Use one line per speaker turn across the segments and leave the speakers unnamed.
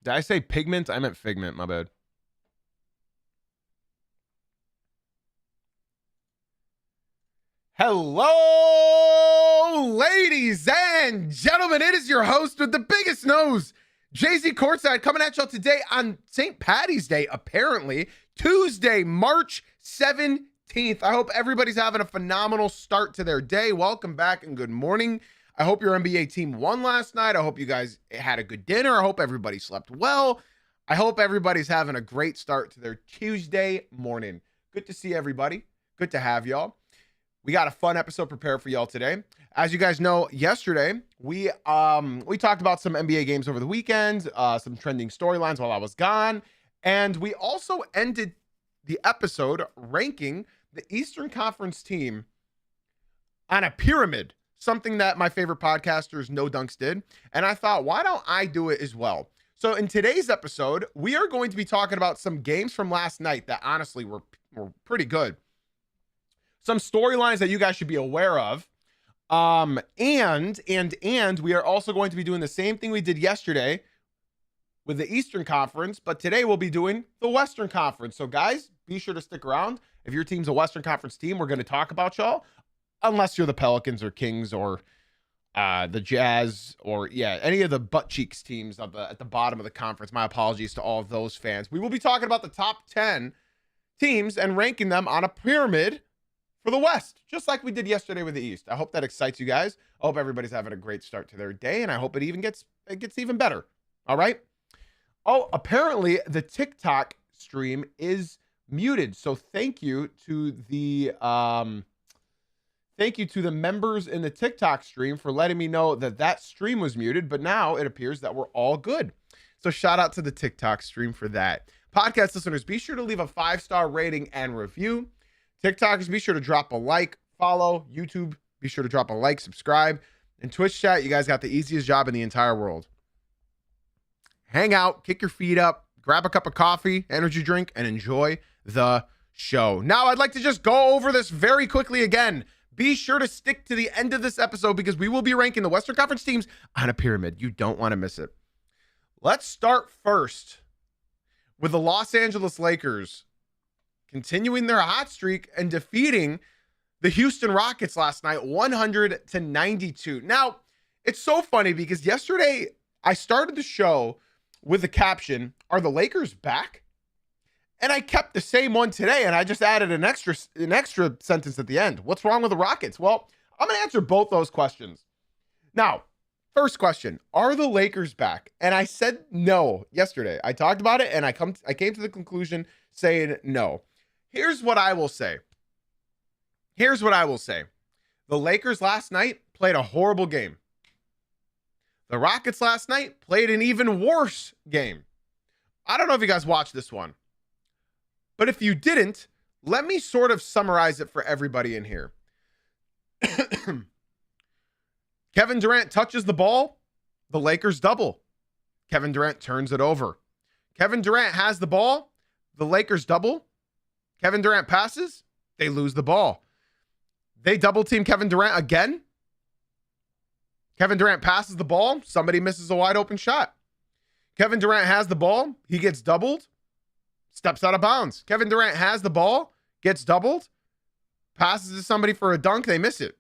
Did I say pigment? I meant figment. My bad. Hello, ladies and gentlemen. It is your host with the biggest nose, JZ Courtside, coming at y'all today on St. Patty's Day, apparently, Tuesday, March 17th. I hope everybody's having a phenomenal start to their day. Welcome back and good morning. I hope your NBA team won last night. I hope you guys had a good dinner. I hope everybody slept well. I hope everybody's having a great start to their Tuesday morning. Good to see everybody. Good to have y'all. We got a fun episode prepared for y'all today. As you guys know, yesterday we talked about some NBA games over the weekend, some trending storylines while I was gone, and we also ended the episode ranking the Eastern Conference team on a pyramid, something that my favorite podcasters, No Dunks, did, and I thought, why don't I do it as well? So in today's episode, we are going to be talking about some games from last night that honestly were pretty good. Some storylines that you guys should be aware of. And we are also going to be doing the same thing we did yesterday with the Eastern Conference, but today we'll be doing the Western Conference. So guys, be sure to stick around. If your team's a Western Conference team, we're going to talk about y'all, unless you're the Pelicans or Kings or the Jazz or any of the butt cheeks teams at the bottom of the conference. My apologies to all of those fans. We will be talking about the top 10 teams and ranking them on a pyramid for the West, just like we did yesterday with the East. I hope that excites you guys. I hope everybody's having a great start to their day, and I hope it gets even better. All right. Oh, apparently the TikTok stream is muted. So thank you to the members in the TikTok stream for letting me know that stream was muted, but now it appears that we're all good. So shout out to the TikTok stream for that. Podcast listeners, be sure to leave a 5-star rating and review. TikTokers, be sure to drop a like, follow. YouTube, be sure to drop a like, subscribe. And Twitch chat, you guys got the easiest job in the entire world. Hang out, kick your feet up, grab a cup of coffee, energy drink, and enjoy the show. Now, I'd like to just go over this very quickly again. Be sure to stick to the end of this episode because we will be ranking the Western Conference teams on a pyramid. You don't want to miss it. Let's start first with the Los Angeles Lakers continuing their hot streak and defeating the Houston Rockets last night, 100-92. Now, it's so funny because yesterday I started the show with the caption, "Are the Lakers back?" And I kept the same one today, and I just added an extra sentence at the end. What's wrong with the Rockets? Well, I'm going to answer both those questions. Now, first question, are the Lakers back? And I said no yesterday. I talked about it, and I came to the conclusion saying no. Here's what I will say. The Lakers last night played a horrible game. The Rockets last night played an even worse game. I don't know if you guys watched this one, but if you didn't, let me sort of summarize it for everybody in here. Kevin Durant touches the ball, the Lakers double. Kevin Durant turns it over. Kevin Durant has the ball, the Lakers double. Kevin Durant passes, they lose the ball. They double team Kevin Durant again. Kevin Durant passes the ball, somebody misses a wide open shot. Kevin Durant has the ball, he gets doubled, steps out of bounds. Kevin Durant has the ball, gets doubled, passes to somebody for a dunk, they miss it.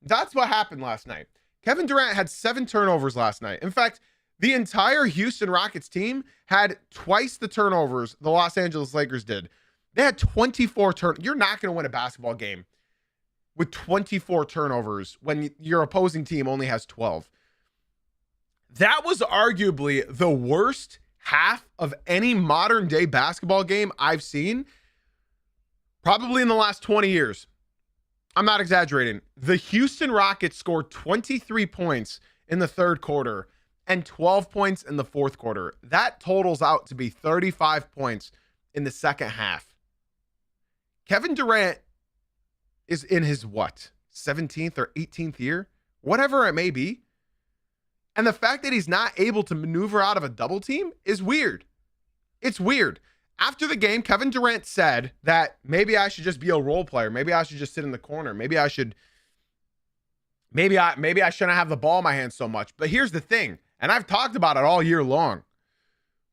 That's what happened last night. Kevin Durant had 7 turnovers last night. In fact, the entire Houston Rockets team had twice the turnovers the Los Angeles Lakers did. They had 24 turnovers. You're not going to win a basketball game with 24 turnovers when your opposing team only has 12. That was arguably the worst half of any modern day basketball game I've seen, probably in the last 20 years. I'm not exaggerating. The Houston Rockets scored 23 points in the third quarter and 12 points in the fourth quarter. That totals out to be 35 points in the second half. Kevin Durant is in his 17th or 18th year? Whatever it may be. And the fact that he's not able to maneuver out of a double team is weird. It's weird. After the game, Kevin Durant said that maybe I should just be a role player. Maybe I should just sit in the corner. Maybe I shouldn't have the ball in my hands so much. But here's the thing, and I've talked about it all year long.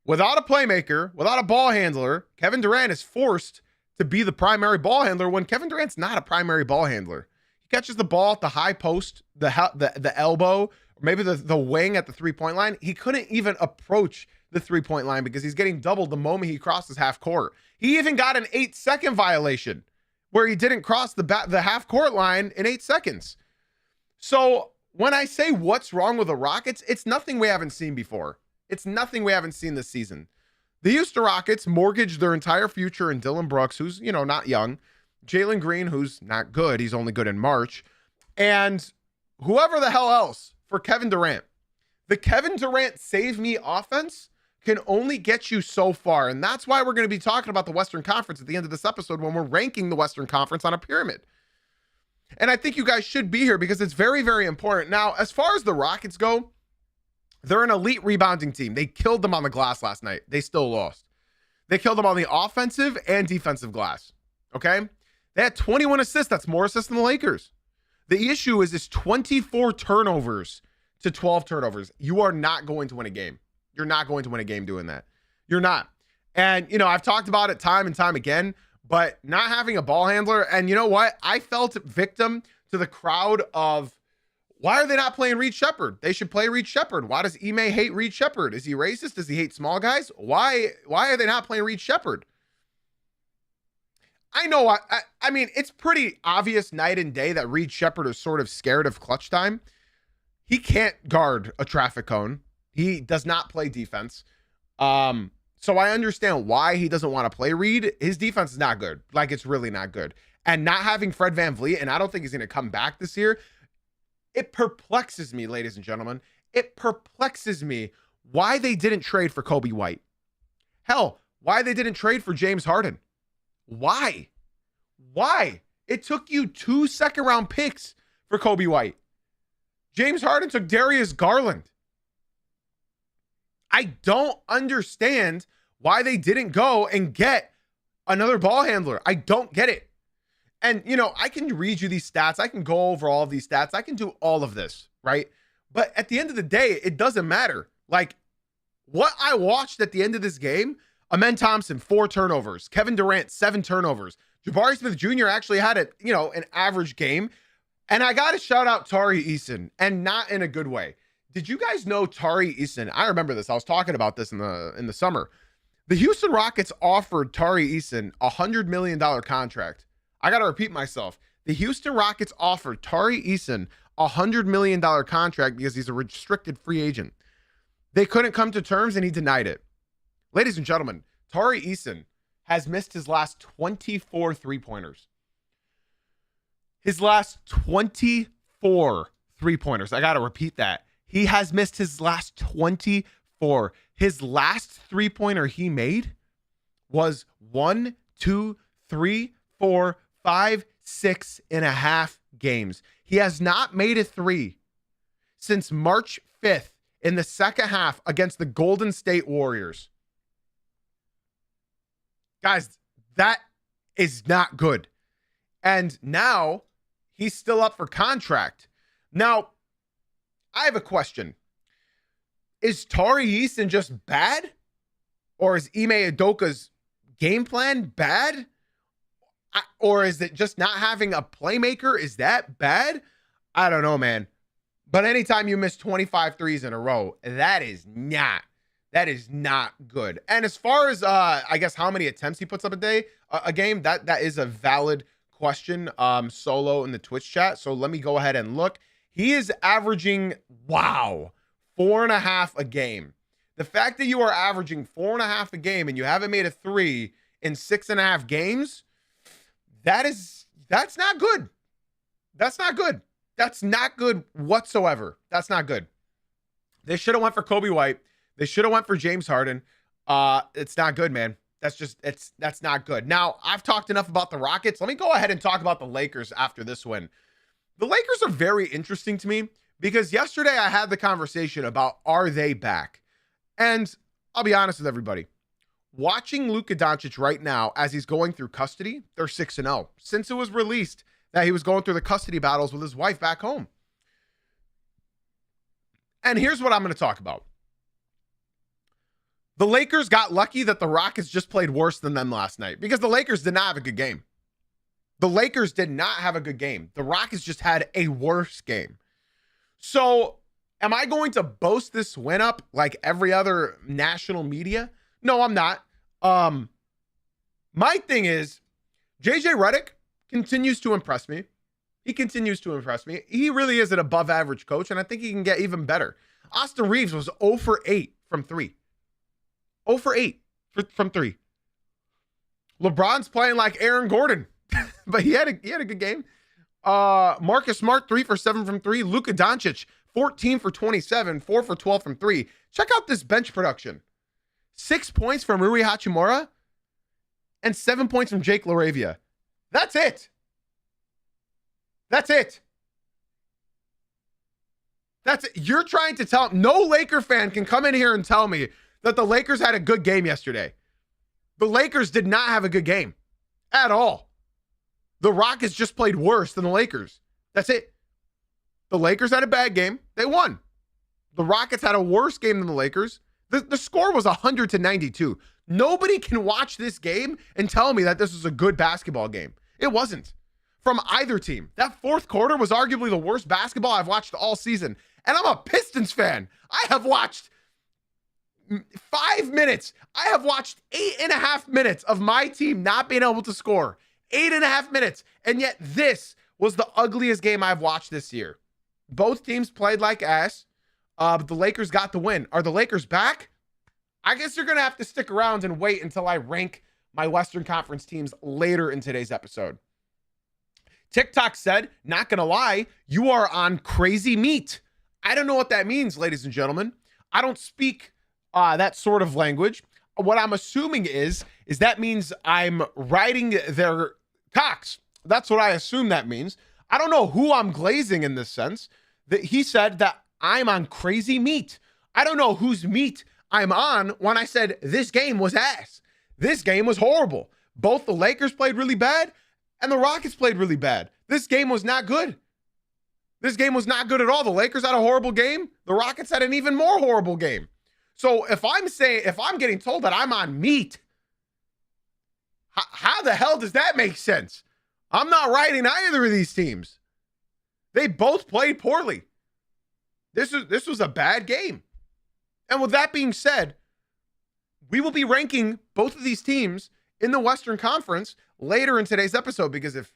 Without a playmaker, without a ball handler, Kevin Durant is forced to be the primary ball handler when Kevin Durant's not a primary ball handler. He catches the ball at the high post, the elbow, or maybe the wing at the three-point line. He couldn't even approach the three-point line because he's getting doubled the moment he crosses half court. He even got an 8-second violation where he didn't cross the half court line in 8 seconds. So when I say what's wrong with the Rockets, it's nothing we haven't seen before. It's nothing we haven't seen this season. The Houston Rockets mortgaged their entire future in Dillon Brooks, who's, not young, Jalen Green, who's not good. He's only good in March, and whoever the hell else for Kevin Durant. The Kevin Durant save me offense can only get you so far, and that's why we're going to be talking about the Western Conference at the end of this episode when we're ranking the Western Conference on a pyramid. And I think you guys should be here because it's very, very important. Now, as far as the Rockets go, they're an elite rebounding team. They killed them on the glass last night. They still lost. They killed them on the offensive and defensive glass. Okay? They had 21 assists. That's more assists than the Lakers. The issue is 24 turnovers to 12 turnovers. You are not going to win a game. You're not going to win a game doing that. You're not. And, I've talked about it time and time again, but not having a ball handler, and you know what? I felt victim to the crowd of, why are they not playing Reed Sheppard? They should play Reed Sheppard. Why does Ime hate Reed Sheppard? Is he racist? Does he hate small guys? Why are they not playing Reed Sheppard? I know, I mean, it's pretty obvious night and day that Reed Sheppard is sort of scared of clutch time. He can't guard a traffic cone. He does not play defense. So I understand why he doesn't want to play Reed. His defense is not good. Like, it's really not good. And not having Fred VanVleet, and I don't think he's going to come back this year, it perplexes me, ladies and gentlemen. It perplexes me why they didn't trade for Kobe White. Hell, why they didn't trade for James Harden. Why? It took you 2 second-round picks for Kobe White. James Harden took Darius Garland. I don't understand why they didn't go and get another ball handler. I don't get it. And, I can read you these stats. I can go over all of these stats. I can do all of this, right? But at the end of the day, it doesn't matter. Like, what I watched at the end of this game, Amen Thompson, 4 turnovers. Kevin Durant, 7 turnovers. Jabari Smith Jr. actually had an average game. And I got to shout out Tari Eason, and not in a good way. Did you guys know Tari Eason? I remember this. I was talking about this in the summer. The Houston Rockets offered Tari Eason a $100 million contract. I got to repeat myself. The Houston Rockets offered Tari Eason a $100 million contract because he's a restricted free agent. They couldn't come to terms, and he denied it. Ladies and gentlemen, Tari Eason has missed his last 24 three-pointers. His last 24 three-pointers. I got to repeat that. He has missed his last 24. His last three-pointer he made was 1, 2, 3, 4, 5, 6.5 games. He has not made a three since March 5th in the second half against the Golden State Warriors. Guys, that is not good. And now he's still up for contract. Now, I have a question. Is Tari Eason just bad? Or is Ime Udoka's game plan bad? Or is it just not having a playmaker? Is that bad? I don't know, man. But anytime you miss 25 threes in a row, that is not good. And as far as I guess how many attempts he puts up a game, that is a valid question. Solo in the Twitch chat. So let me go ahead and look. He is averaging 4.5 a game. The fact that you are averaging 4.5 a game and you haven't made a three in 6.5 games, that's not good. That's not good. That's not good whatsoever. That's not good. They should have went for Kobe White. They should have went for James Harden. It's not good, man. That's not good. Now, I've talked enough about the Rockets. Let me go ahead and talk about the Lakers after this win. The Lakers are very interesting to me because yesterday I had the conversation about, are they back? And I'll be honest with everybody. Watching Luka Doncic right now as he's going through custody, they're 6-0. Since it was released that he was going through the custody battles with his wife back home. And here's what I'm going to talk about. The Lakers got lucky that the Rockets just played worse than them last night because the Lakers did not have a good game. The Lakers did not have a good game. The Rockets just had a worse game. So am I going to boast this win up like every other national media? No, I'm not. My thing is, JJ Redick continues to impress me. He continues to impress me. He really is an above average coach, and I think he can get even better. Austin Reeves was 0 for 8 from 3. 0 for 8 from 3. LeBron's playing like Aaron Gordon, but he had a good game. Marcus Smart, 3 for 7 from 3. Luka Doncic, 14 for 27, 4 for 12 from 3. Check out this bench production. 6 points from Rui Hachimura and 7 points from Jake LaRavia. That's it. That's it. That's it. You're trying to tell no Laker fan can come in here and tell me that the Lakers had a good game yesterday. The Lakers did not have a good game at all. The Rockets just played worse than the Lakers. That's it. The Lakers had a bad game. They won. The Rockets had a worse game than the Lakers. The score was 100-92. Nobody can watch this game and tell me that this was a good basketball game. It wasn't. From either team. That fourth quarter was arguably the worst basketball I've watched all season. And I'm a Pistons fan. I have watched 5 minutes. I have watched 8.5 minutes of my team not being able to score. 8.5 minutes. And yet this was the ugliest game I've watched this year. Both teams played like ass. But the Lakers got the win. Are the Lakers back? I guess you're going to have to stick around and wait until I rank my Western Conference teams later in today's episode. TikTok said, not going to lie, you are on crazy meat. I don't know what that means, ladies and gentlemen. I don't speak that sort of language. What I'm assuming is that means I'm riding their cocks. That's what I assume that means. I don't know who I'm glazing in this sense. That he said that I'm on crazy meat. I don't know whose meat I'm on when I said this game was ass. This game was horrible. Both the Lakers played really bad and the Rockets played really bad. This game was not good. This game was not good at all. The Lakers had a horrible game. The Rockets had an even more horrible game. So if I'm getting told that I'm on meat, how the hell does that make sense? I'm not riding either of these teams. They both played poorly. This was a bad game. And with that being said, we will be ranking both of these teams in the Western Conference later in today's episode, because if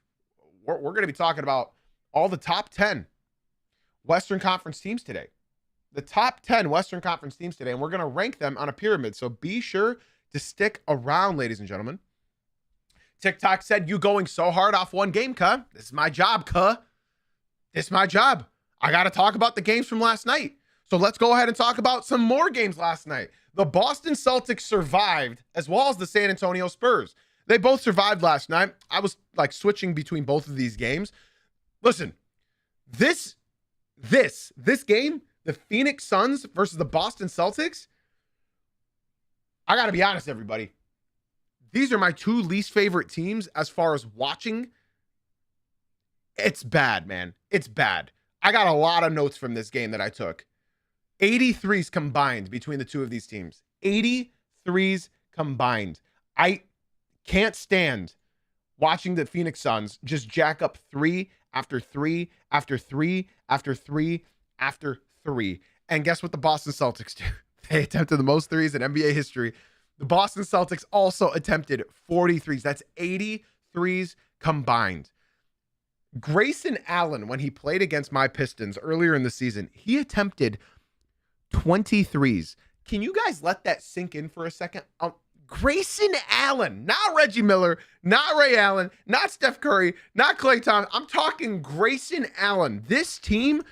we're going to be talking about all the top 10 Western Conference teams today, the top 10 Western Conference teams today, and we're going to rank them on a pyramid. So be sure to stick around, ladies and gentlemen. TikTok said, you going so hard off one game, cuh. This is my job, cuh. This is my job. I got to talk about the games from last night. So let's go ahead and talk about some more games last night. The Boston Celtics survived, as well as the San Antonio Spurs. They both survived last night. I was like switching between both of these games. Listen, this game, the Phoenix Suns versus the Boston Celtics, I got to be honest, everybody. These are my two least favorite teams as far as watching. It's bad, man. It's bad. I got a lot of notes from this game that I took. 83s combined between the two of these teams. 83s combined. I can't stand watching the Phoenix Suns just jack up 3 after 3 after 3 after 3 after 3. And guess what the Boston Celtics do? They attempted the most threes in NBA history. The Boston Celtics also attempted 43s. That's 83s combined. Grayson Allen, when he played against my Pistons earlier in the season, he attempted 23s. Can you guys let that sink in for a second? Grayson Allen, not Reggie Miller, not Ray Allen, not Steph Curry, not Klay Thompson. I'm talking Grayson Allen. This team,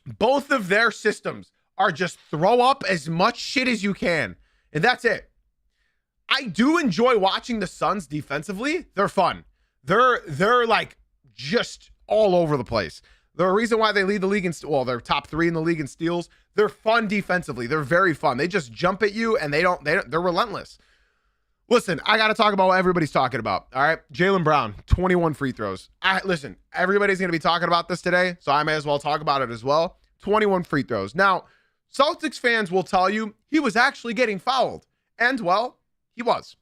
both of their systems are just throw up as much shit as you can. And that's it. I do enjoy watching the Suns defensively. They're fun. They're like just all over the place. The reason why they lead the league in, they're top 3 in the league in steals. They're fun defensively. They're very fun. They just jump at you and they're relentless. Listen, I got to talk about what everybody's talking about. All right. Jaylen Brown, 21 free throws. Listen, everybody's going to be talking about this today, so I may as well talk about it as well. 21 free throws. Now, Celtics fans will tell you he was actually getting fouled. And, well, he was.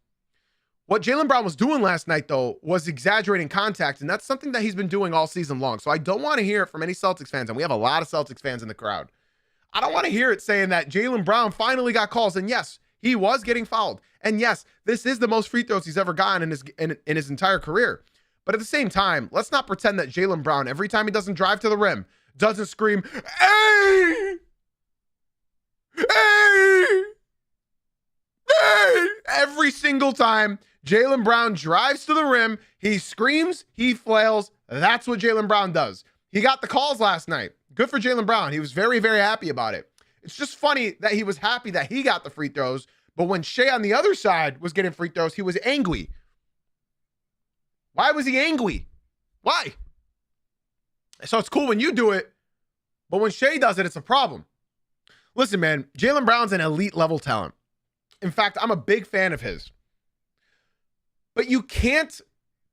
What Jaylen Brown was doing last night, though, was exaggerating contact, and that's something that he's been doing all season long. So I don't want to hear it from any Celtics fans, and we have a lot of Celtics fans in the crowd. I don't want to hear it saying that Jaylen Brown finally got calls, and yes, he was getting fouled. And yes, this is the most free throws he's ever gotten in his entire career. But at the same time, let's not pretend that Jaylen Brown, every time he doesn't drive to the rim, doesn't scream, "Hey! Hey! Hey!" Every single time Jaylen Brown drives to the rim, he screams, he flails. That's what Jaylen Brown does. He got the calls last night. Good for Jaylen Brown. He was very, very happy about it. It's just funny that he was happy that he got the free throws, but when Shai on the other side was getting free throws, he was angry. Why was he angry? Why? So it's cool when you do it, but when Shai does it, it's a problem. Listen, man, Jaylen Brown's an elite level talent. In fact, I'm a big fan of his. But you can't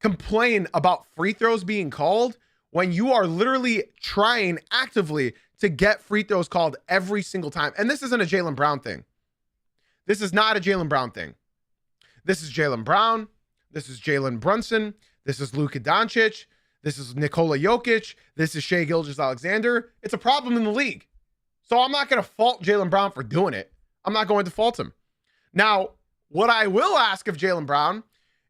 complain about free throws being called when you are literally trying actively to get free throws called every single time. And this isn't a Jaylen Brown thing. This is not a Jaylen Brown thing. This is Jaylen Brown. This is Jalen Brunson. This is Luka Doncic. This is Nikola Jokic. This is Shai Gilgeous-Alexander. It's a problem in the league. So I'm not going to fault Jaylen Brown for doing it. I'm not going to fault him. Now, what I will ask of Jaylen Brown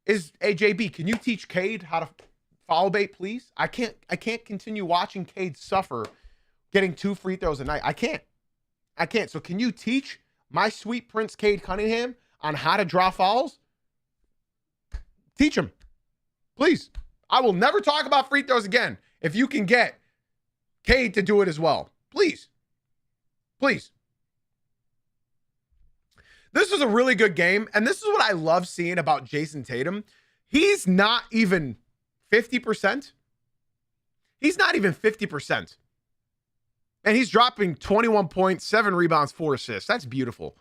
is, hey, JB, can you teach Cade how to foul bait, please? I can't continue watching Cade suffer getting 2 free throws a night. I can't. So can you teach my sweet Prince Cade Cunningham on how to draw fouls? Teach him, please. I will never talk about free throws again if you can get Cade to do it as well. Please. This was a really good game, and this is what I love seeing about Jayson Tatum. He's not even 50%. He's not even 50%. And he's dropping 21 points, 7 rebounds, 4 assists. That's beautiful.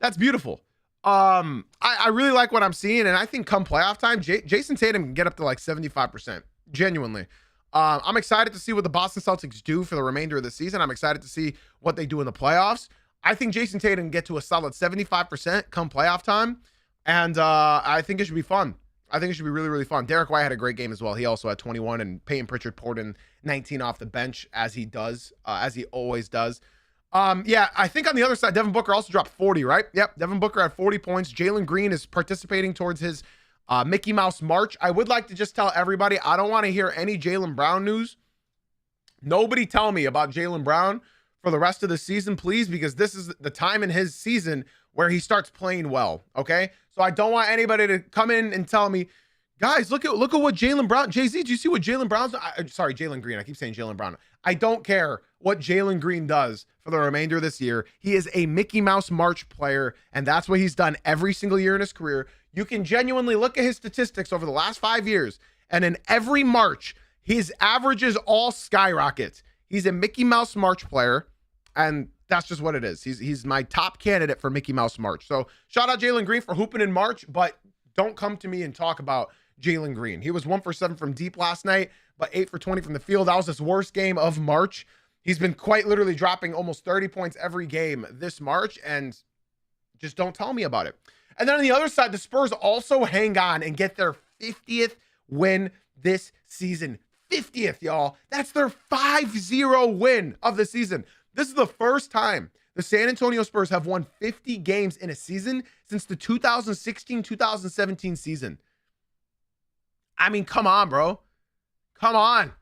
I really like what I'm seeing, and I think come playoff time, Jayson Tatum can get up to like 75%. Genuinely. I'm excited to see what the Boston Celtics do for the remainder of the season. I'm excited to see what they do in the playoffs. I think Jayson Tatum can get to a solid 75% come playoff time, and I think it should be fun. I think it should be really, really fun. Derek White had a great game as well. He also had 21, and Peyton Pritchard poured in 19 off the bench, as he always does. Yeah, I think on the other side, Devin Booker also dropped 40, right? Yep, Devin Booker had 40 points. Jalen Green is participating towards his Mickey Mouse March. I would like to just tell everybody, I don't want to hear any Jaylen Brown news. Nobody tell me about Jaylen Brown for the rest of the season, please, because this is the time in his season where he starts playing well, okay? So I don't want anybody to come in and tell me, guys, look at what Jaylen Brown, Jay-Z, do you see what Jaylen Brown's, sorry, Jalen Green, I keep saying Jaylen Brown. I don't care what Jalen Green does for the remainder of this year. He is a Mickey Mouse March player, and that's what he's done every single year in his career. You can genuinely look at his statistics over the last 5 years, and in every March, his averages all skyrocket. He's a Mickey Mouse March player, and that's just what it is. He's my top candidate for Mickey Mouse March. So shout out Jalen Green for hooping in March, but don't come to me and talk about Jalen Green. He was 1 for 7 from deep last night, but 8 for 20 from the field. That was his worst game of March. He's been quite literally dropping almost 30 points every game this March, and just don't tell me about it. And then on the other side, the Spurs also hang on and get their 50th win this season. 50th, y'all. That's their 5-0 win of the season. This is the first time the San Antonio Spurs have won 50 games in a season since the 2016-2017 season. I mean, come on, bro. Come on.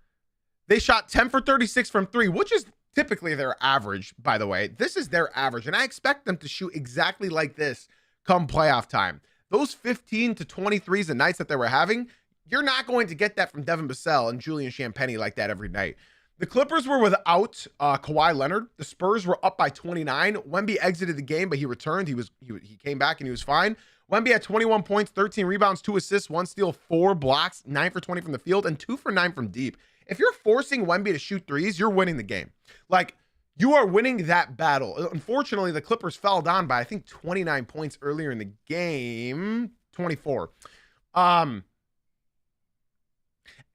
They shot 10 for 36 from 3, which is typically their average, by the way. This is their average, and I expect them to shoot exactly like this come playoff time. Those 15 to 23s a nights that they were having, you're not going to get that from Devin Vassell and Julian Champagnie like that every night. The Clippers were without Kawhi Leonard. The Spurs were up by 29. Wemby exited the game, but he returned. He came back and he was fine. Wemby had 21 points, 13 rebounds, 2 assists, 1 steal, 4 blocks, 9 for 20 from the field, and 2 for 9 from deep. If you're forcing Wemby to shoot threes, you're winning the game. Like, you are winning that battle. Unfortunately, the Clippers fell down by, I think, 29 points earlier in the game. 24.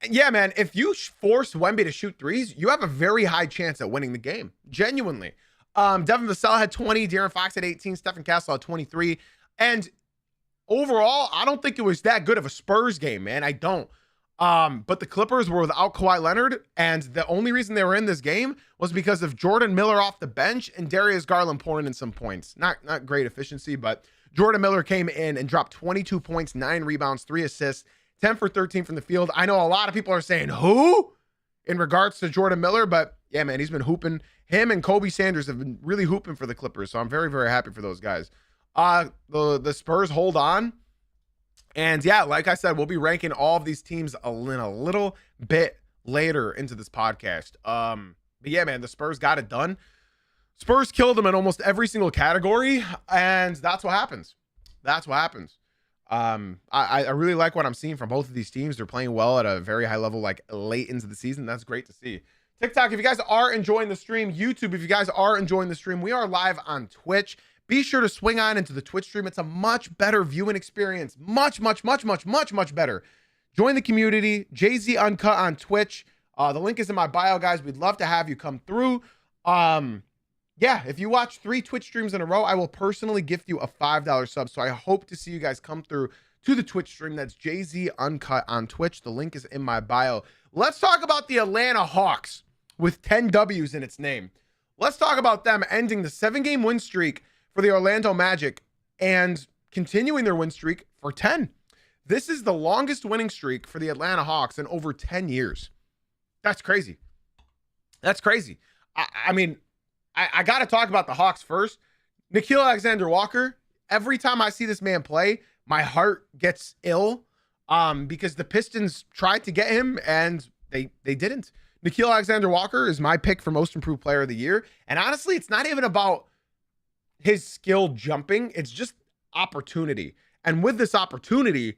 Yeah, man, if you force Wemby to shoot threes, you have a very high chance at winning the game. Genuinely. Devin Vassell had 20, De'Aaron Fox had 18, Stephen Castle had 23. And overall, I don't think it was that good of a Spurs game, man. I don't. But the Clippers were without Kawhi Leonard, and the only reason they were in this game was because of Jordan Miller off the bench and Darius Garland pouring in some points. Not great efficiency, but Jordan Miller came in and dropped 22 points, 9 rebounds, 3 assists, 10 for 13 from the field. I know a lot of people are saying, who? In regards to Jordan Miller, but yeah, man, he's been hooping. Him and Kobe Sanders have been really hooping for the Clippers, so I'm very, very happy for those guys. The Spurs hold on. And yeah, like I said, we'll be ranking all of these teams in a little bit later into this podcast. But yeah, man, the Spurs got it done. Spurs killed them in almost every single category, and that's what happens. That's what happens. I really like what I'm seeing from both of these teams. They're playing well at a very high level, like late into the season. That's great to see. TikTok, if you guys are enjoying the stream, YouTube, if you guys are enjoying the stream, we are live on Twitch. Be sure to swing on into the Twitch stream. It's a much better viewing experience. Much better. Join the community. Jay-Z Uncut on Twitch. The link is in my bio, guys. We'd love to have you come through. Yeah, if you watch 3 Twitch streams in a row, I will personally gift you a $5 sub. So I hope to see you guys come through to the Twitch stream. That's Jay-Z Uncut on Twitch. The link is in my bio. Let's talk about the Atlanta Hawks with 10 W's in its name. Let's talk about them ending the 7-game win streak for the Orlando Magic and continuing their win streak for 10. This is the longest winning streak for the Atlanta Hawks in over 10 years. That's crazy. That's crazy. I mean, I got to talk about the Hawks first. Nickeil Alexander-Walker, every time I see this man play, my heart gets ill because the Pistons tried to get him and they didn't. Nickeil Alexander-Walker is my pick for most improved player of the year. And honestly, it's not even about his skill jumping. It's just opportunity. And with this opportunity,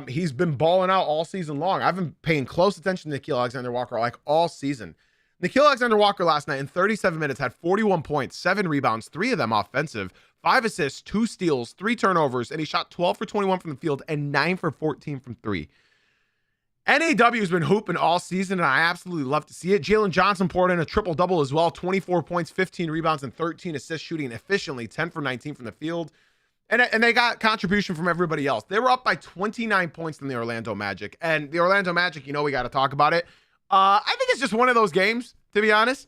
he's been balling out all season long. I've been paying close attention to Nickeil Alexander-Walker like all season. Nickeil Alexander-Walker last night in 37 minutes had 41 points, 7 rebounds, 3 of them offensive, 5 assists, 2 steals, 3 turnovers, and he shot 12 for 21 from the field and 9 for 14 from 3. NAW has been hooping all season, and I absolutely love to see it. Jalen Johnson poured in a triple-double as well, 24 points, 15 rebounds, and 13 assists, shooting efficiently, 10 for 19 from the field. And they got contribution from everybody else. They were up by 29 points than the Orlando Magic. And the Orlando Magic, you know, we got to talk about it. I think it's just one of those games, to be honest.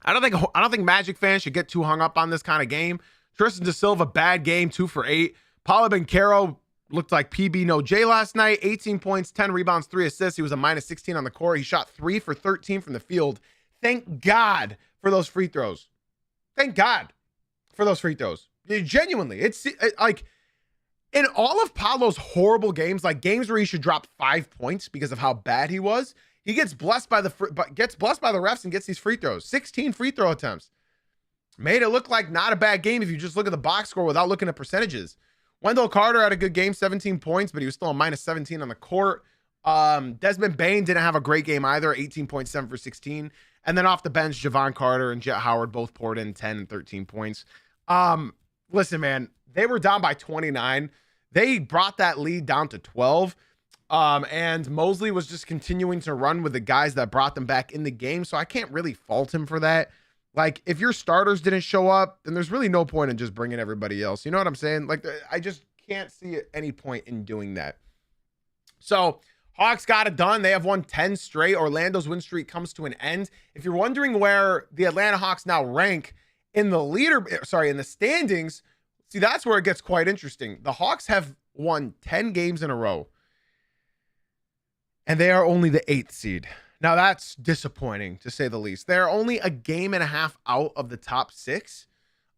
I don't think Magic fans should get too hung up on this kind of game. Tristan Da Silva, bad game, 2 for 8. Paolo Banchero looked like PB no J last night. 18 points, 10 rebounds, 3 assists. He was a minus 16 on the court. He shot 3 for 13 from the field. Thank God for those free throws. Thank God for those free throws. Genuinely, it's like in all of Paolo's horrible games, like games where he should drop 5 points because of how bad he was, he gets blessed by the refs and gets these free throws. 16 free throw attempts. Made it look like not a bad game if you just look at the box score without looking at percentages. Wendell Carter had a good game, 17 points, but he was still a minus 17 on the court. Desmond Bane didn't have a great game either, 18.7 for 16. And then off the bench, Javon Carter and Jet Howard both poured in 10 and 13 points. Listen, man, they were down by 29. They brought that lead down to 12. And Mosley was just continuing to run with the guys that brought them back in the game. So I can't really fault him for that. Like, if your starters didn't show up, then there's really no point in just bringing everybody else. You know what I'm saying? Like, I just can't see any point in doing that. So Hawks got it done. They have won 10 straight. Orlando's win streak comes to an end. If you're wondering where the Atlanta Hawks now rank in the standings, see, that's where it gets quite interesting. The Hawks have won 10 games in a row, and they are only the 8th seed. Now, that's disappointing, to say the least. They're only a game and a half out of the top 6.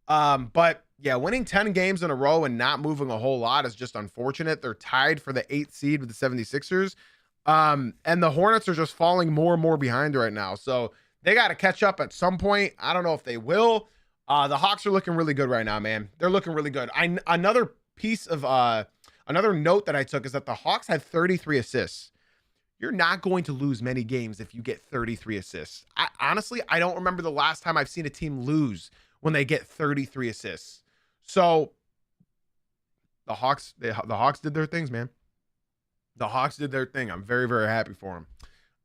But, yeah, winning 10 games in a row and not moving a whole lot is just unfortunate. They're tied for the 8th seed with the 76ers. And the Hornets are just falling more and more behind right now. So they got to catch up at some point. I don't know if they will. The Hawks are looking really good right now, man. They're looking really good. Another note that I took is that the Hawks had 33 assists. You're not going to lose many games if you get 33 assists. Honestly, I don't remember the last time I've seen a team lose when they get 33 assists. So the Hawks did their things, man. The Hawks did their thing. I'm very, very happy for them.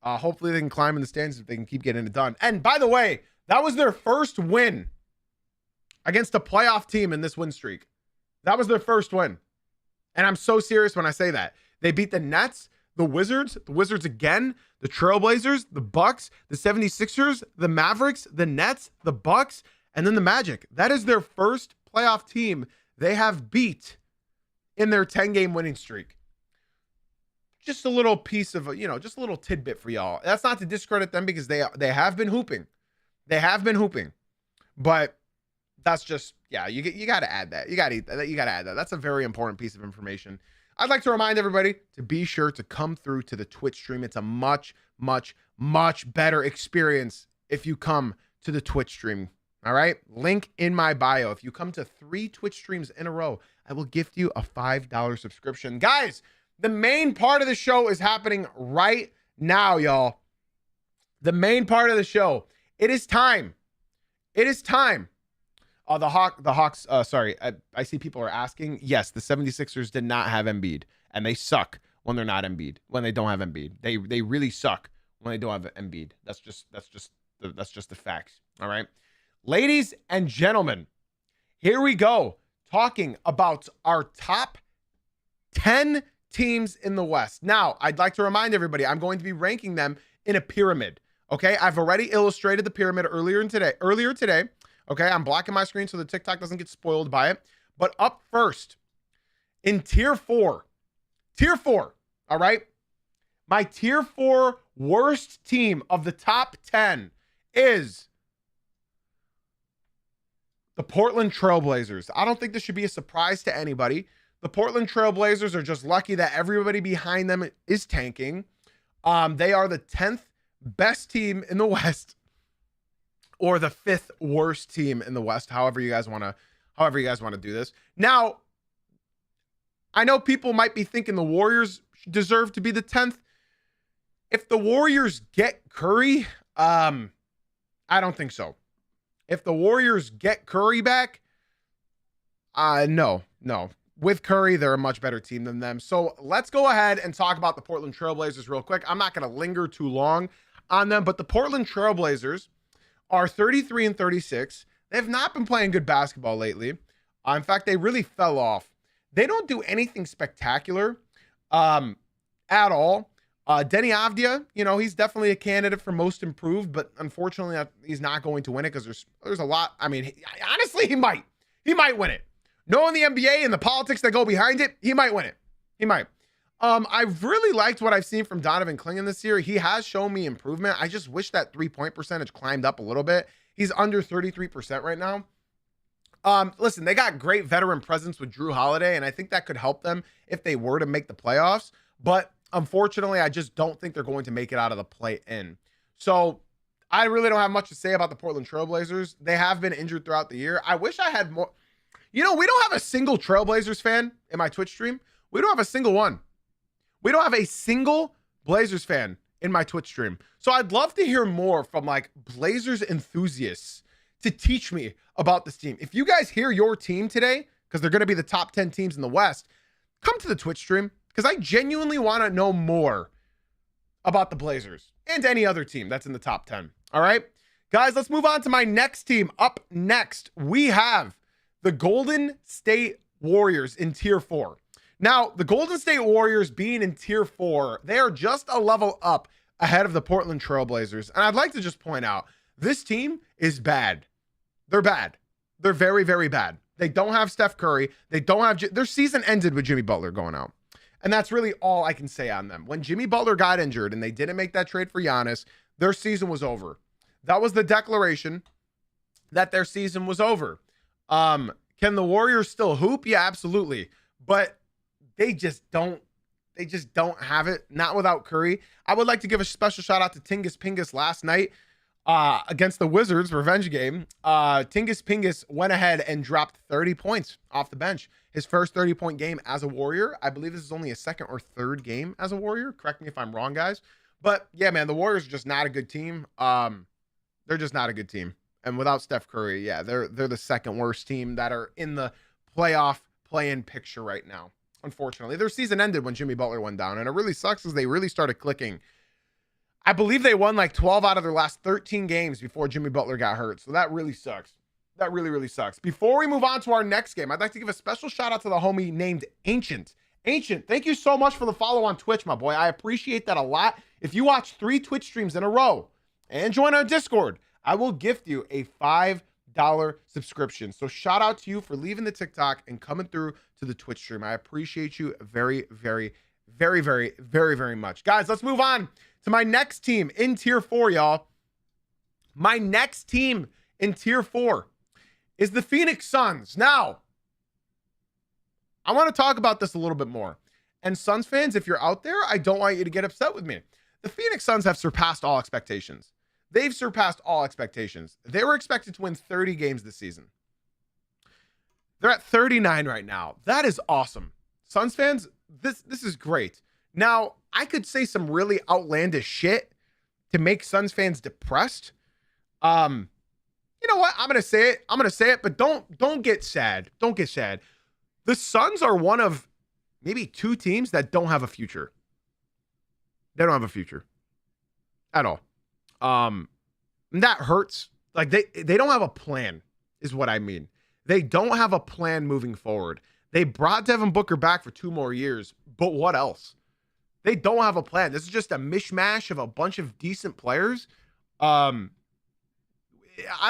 Hopefully they can climb in the stands if they can keep getting it done. And by the way, That was their first win against a playoff team in this win streak. That was their first win. And I'm so serious when I say that. They beat the Nets, the Wizards again, the Trailblazers, the Bucks, the 76ers, the Mavericks, the Nets, the Bucks, and then the Magic. That is their first playoff team they have beat in their 10-game winning streak. Just a little piece of, just a little tidbit for y'all. That's not to discredit them because they have been hooping. They have been hooping. But that's just, you got to add that. You got to add that. That's a very important piece of information. I'd like to remind everybody to be sure to come through to the Twitch stream. It's a much, much, much better experience if you come to the Twitch stream. All right. Link in my bio. If you come to 3 Twitch streams in a row, I will gift you a $5 subscription. Guys, the main part of the show is happening right now, y'all. The main part of the show. It is time. It is time. The Hawks, I see people are asking. Yes, the 76ers did not have Embiid, and they suck when they're not Embiid, when they don't have Embiid. They really suck when they don't have Embiid. That's just the facts. All right. Ladies and gentlemen, here we go. Talking about our top 10 teams in the West. Now, I'd like to remind everybody, I'm going to be ranking them in a pyramid. Okay. I've already illustrated the pyramid earlier today. Okay. I'm blocking my screen so the TikTok doesn't get spoiled by it. But up first in tier 4, all right. My tier 4 worst team of the top 10 is the Portland Trailblazers. I don't think this should be a surprise to anybody. The Portland Trailblazers are just lucky that everybody behind them is tanking. They are the 10th best team in the West, or the 5th worst team in the West, however you guys want to do this. Now, I know people might be thinking the Warriors deserve to be the 10th. If the Warriors get Curry, I don't think so. If the Warriors get Curry back, no. With Curry, they're a much better team than them. So let's go ahead and talk about the Portland Trailblazers real quick. I'm not going to linger too long on them, but the Portland Trailblazers are 33-36. They have not been playing good basketball lately. In fact, they really fell off. They don't do anything spectacular at all. Denny Avdia, he's definitely a candidate for most improved, but unfortunately he's not going to win it because there's a lot. I mean, honestly, he might win it. Knowing the NBA and the politics that go behind it, he might win it. He might. I've really liked what I've seen from Donovan Clingan this year. He has shown me improvement. I just wish that 3-point percentage climbed up a little bit. He's under 33% right now. Listen, they got great veteran presence with Drew Holiday, and I think that could help them if they were to make the playoffs. But unfortunately, I just don't think they're going to make it out of the play-in. So I really don't have much to say about the Portland Trailblazers. They have been injured throughout the year. I wish I had more. We don't have a single Trailblazers fan in my Twitch stream. We don't have a single one. We don't have a single Blazers fan in my Twitch stream. So I'd love to hear more from Blazers enthusiasts to teach me about this team. If you guys hear your team today, because they're going to be the top 10 teams in the West, come to the Twitch stream because I genuinely want to know more about the Blazers and any other team that's in the top 10. All right, guys, let's move on to my next team. Up next, we have the Golden State Warriors in tier 4. Now, the Golden State Warriors being in tier 4, they are just a level up ahead of the Portland Trailblazers. And I'd like to just point out, this team is bad. They're bad. They're very, very bad. They don't have Steph Curry. They don't have, their season ended with Jimmy Butler going out. And that's really all I can say on them. When Jimmy Butler got injured and they didn't make that trade for Giannis, their season was over. That was the declaration that their season was over. Can the Warriors still hoop? Yeah, absolutely. But they just don't have it. Not without Curry. I would like to give a special shout out to Tingus Pingus last night against the Wizards revenge game. Tingus Pingus went ahead and dropped 30 points off the bench. His first 30-point game as a Warrior. I believe this is only a second or third game as a Warrior. Correct me if I'm wrong, guys. But yeah, man, the Warriors are just not a good team. They're just not a good team. And without Steph Curry, yeah, they're the second worst team that are in the playoff play-in picture right now. Unfortunately, their season ended when Jimmy Butler went down, and it really sucks because they really started clicking. I believe they won like 12 out of their last 13 games before Jimmy Butler got hurt. So that really sucks. That really, really sucks. Before we move on to our next game, I'd like to give a special shout out to the homie named Ancient. Ancient, thank you so much for the follow on Twitch, my boy. I appreciate that a lot. If you watch 3 Twitch streams in a row and join our Discord, I will gift you a $5 subscription. So shout out to you for leaving the TikTok and coming through to the Twitch stream. I appreciate you very, very, very, very, very, very much. Guys, let's move on to my next team in tier 4, y'all. My next team in tier 4 is the Phoenix Suns. Now, I want to talk about this a little bit more. And Suns fans, if you're out there, I don't want you to get upset with me. The Phoenix Suns have surpassed all expectations. They've surpassed all expectations. They were expected to win 30 games this season. They're at 39 right now. That is awesome. Suns fans, this is great. Now, I could say some really outlandish shit to make Suns fans depressed. You know what? I'm going to say it, but don't get sad. Don't get sad. The Suns are one of maybe 2 teams that don't have a future. They don't have a future at all. That hurts. Like they don't have a plan is what I mean. They don't have a plan moving forward. They brought Devin Booker back for 2 more years, but what else? They don't have a plan. This is just a mishmash of a bunch of decent players. I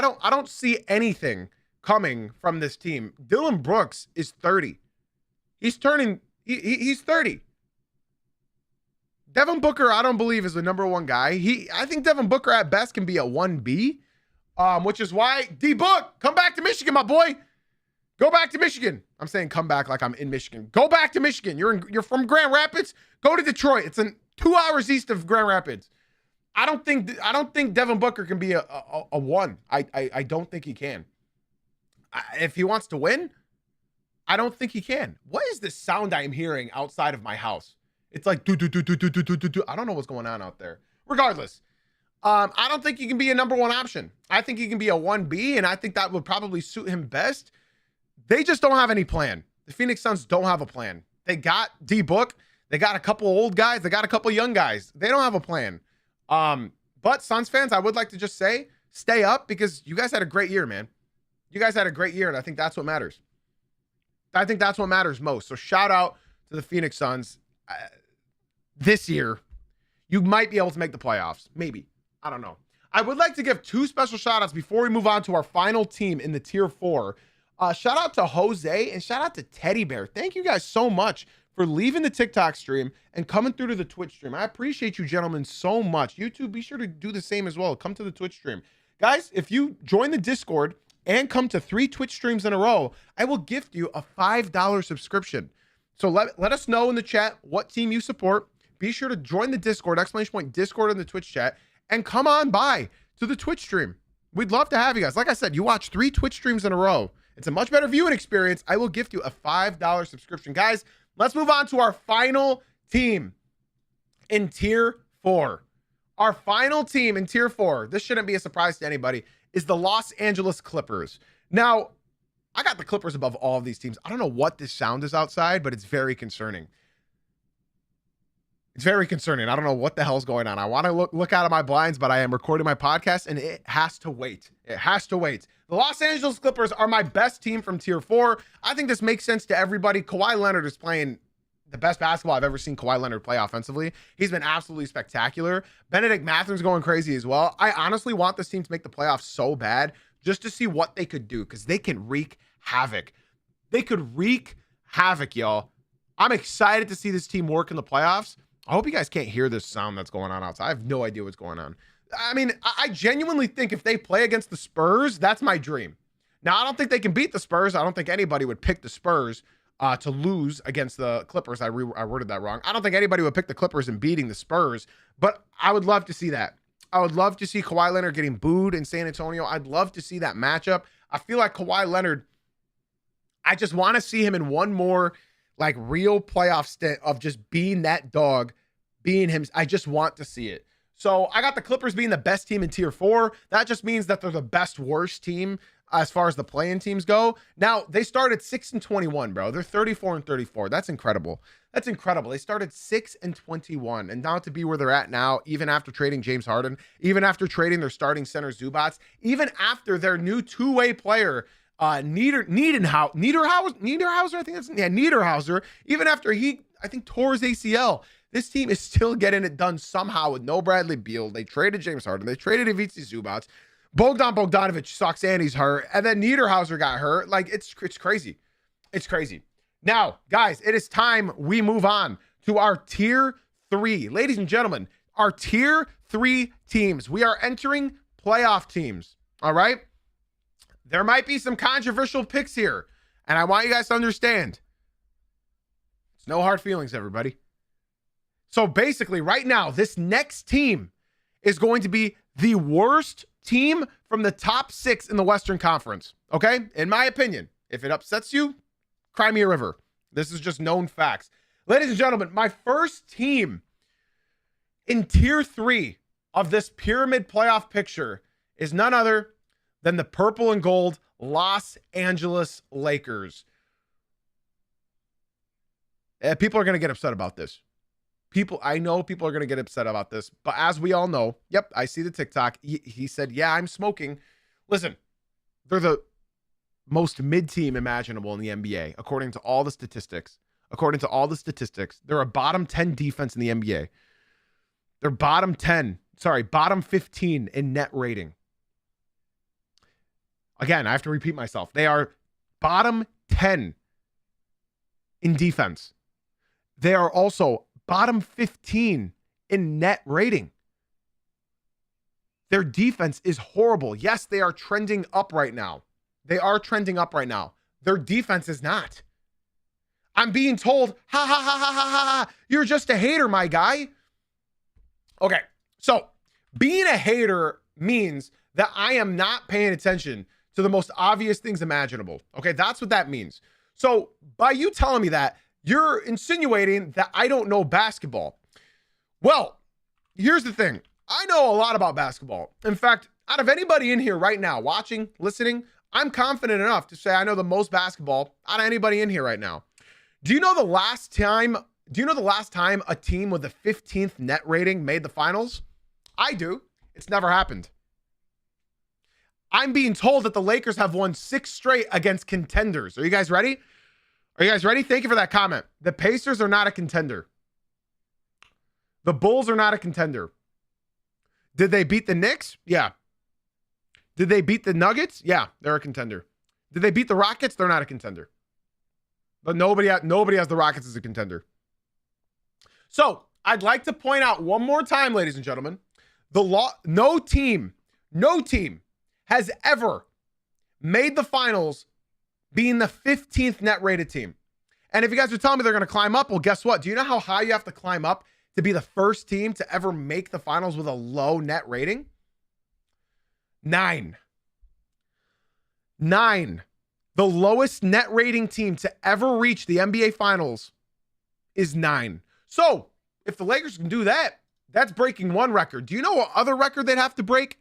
don't see anything coming from this team. Dylan Brooks is 30. He's 30. Devin Booker, I don't believe is the number 1 guy. I think Devin Booker at best can be a 1B, which is why D-Book, come back to Michigan, my boy. Go back to Michigan. I'm saying come back like I'm in Michigan. Go back to Michigan. You're from Grand Rapids. Go to Detroit. It's 2 hours east of Grand Rapids. I don't think Devin Booker can be a 1. I don't think he can. If he wants to win, I don't think he can. What is this sound I'm hearing outside of my house? It's like do. I don't know what's going on out there. Regardless, I don't think he can be a number 1 option. I think he can be a 1B, and I think that would probably suit him best. They just don't have any plan. The Phoenix Suns don't have a plan. They got D-Book. They got a couple old guys. They got a couple young guys. They don't have a plan. But Suns fans, I would like to just say, stay up because you guys had a great year, man. You guys had a great year, and I think that's what matters. I think that's what matters most. So shout out to the Phoenix Suns. This year, you might be able to make the playoffs. Maybe. I don't know. I would like to give 2 special shout outs before we move on to our final team in the tier 4. Shout out to Jose and shout out to Teddy Bear. Thank you guys so much for leaving the TikTok stream and coming through to the Twitch stream. I appreciate you gentlemen so much. You too, be sure to do the same as well. Come to the Twitch stream. Guys, if you join the Discord and come to 3 Twitch streams in a row, I will gift you a $5 subscription. So let us know in the chat what team you support. Be sure to join the Discord, !Discord in the Twitch chat, and come on by to the Twitch stream. We'd love to have you guys. Like I said, you watch 3 Twitch streams in a row. It's a much better viewing experience. I will gift you a $5 subscription. Guys, let's move on to our final team in tier 4. Our final team in tier 4, this shouldn't be a surprise to anybody, is the Los Angeles Clippers. Now, I got the Clippers above all of these teams. I don't know what this sound is outside, but it's very concerning. It's very concerning. I don't know what the hell's going on. I want to look out of my blinds, but I am recording my podcast, and it has to wait. It has to wait. The Los Angeles Clippers are my best team from tier 4. I think this makes sense to everybody. Kawhi Leonard is playing the best basketball I've ever seen Kawhi Leonard play offensively. He's been absolutely spectacular. Benedict Mathurin's going crazy as well. I honestly want this team to make the playoffs so bad just to see what they could do because they can wreak havoc. They could wreak havoc, y'all. I'm excited to see this team work in the playoffs. I hope you guys can't hear this sound that's going on outside. I have no idea what's going on. I mean, I genuinely think if they play against the Spurs, that's my dream. Now, I don't think they can beat the Spurs. I don't think anybody would pick the Spurs to lose against the Clippers. I worded that wrong. I don't think anybody would pick the Clippers and beating the Spurs, but I would love to see that. I would love to see Kawhi Leonard getting booed in San Antonio. I'd love to see that matchup. I feel like Kawhi Leonard, I just want to see him in one more like real playoff stint of just being that dog, being him. I just want to see it. So I got the Clippers being the best team in tier 4. That just means that they're the best worst team as far as the play-in teams go. Now, they started 6-21, bro. They're 34-34. That's incredible. That's incredible. They started 6-21, and now to be where they're at now, even after trading James Harden, even after trading their starting center Zubats, even after their new two-way player Niederhauser, even after he, I think, tore his ACL, this team is still getting it done somehow with no Bradley Beal. They traded James Harden. They traded Ivica Zubats. Bogdan Bogdanovic sucks and he's hurt. And then Niederhauser got hurt. Like, it's crazy. It's crazy. Now, guys, it is time we move on to our tier 3. Ladies and gentlemen, our tier 3 teams. We are entering playoff teams. All right? There might be some controversial picks here, and I want you guys to understand. It's no hard feelings, everybody. So basically, right now, this next team is going to be the worst team from the top 6 in the Western Conference. Okay? In my opinion, if it upsets you, cry me a river. This is just known facts. Ladies and gentlemen, my first team in tier 3 of this pyramid playoff picture is none other than the purple and gold Los Angeles Lakers. People are going to get upset about this. I know people are going to get upset about this, but as we all know, yep, I see the TikTok. He said, yeah, I'm smoking. Listen, they're the most mid team imaginable in the NBA, according to all the statistics. They're a bottom 10 defense in the NBA. They're bottom 15 in net rating. Again, I have to repeat myself. They are bottom 10 in defense. They are also bottom 15 in net rating. Their defense is horrible. Yes, they are trending up right now. Their defense is not. I'm being told, ha, you're just a hater, my guy. Okay, so being a hater means that I am not paying attention to the most obvious things imaginable. Okay, that's what that means. So by you telling me that, you're insinuating that I don't know basketball. Well, here's the thing. I know a lot about basketball. In fact, out of anybody in here right now, watching, listening, I'm confident enough to say I know the most basketball out of anybody in here right now. Do you know the last time a team with the 15th net rating made the finals? I do. It's never happened. I'm being told that the Lakers have won 6 straight against contenders. Are you guys ready? Thank you for that comment. The Pacers are not a contender. The Bulls are not a contender. Did they beat the Knicks? Yeah. Did they beat the Nuggets? Yeah, they're a contender. Did they beat the Rockets? They're not a contender. But nobody has the Rockets as a contender. So, I'd like to point out one more time, ladies and gentlemen, no team has ever made the finals being the 15th net rated team. And if you guys are telling me they're going to climb up, well, guess what? Do you know how high you have to climb up to be the first team to ever make the finals with a low net rating? 9. The lowest net rating team to ever reach the NBA finals is 9. So if the Lakers can do that, that's breaking one record. Do you know what other record they'd have to break?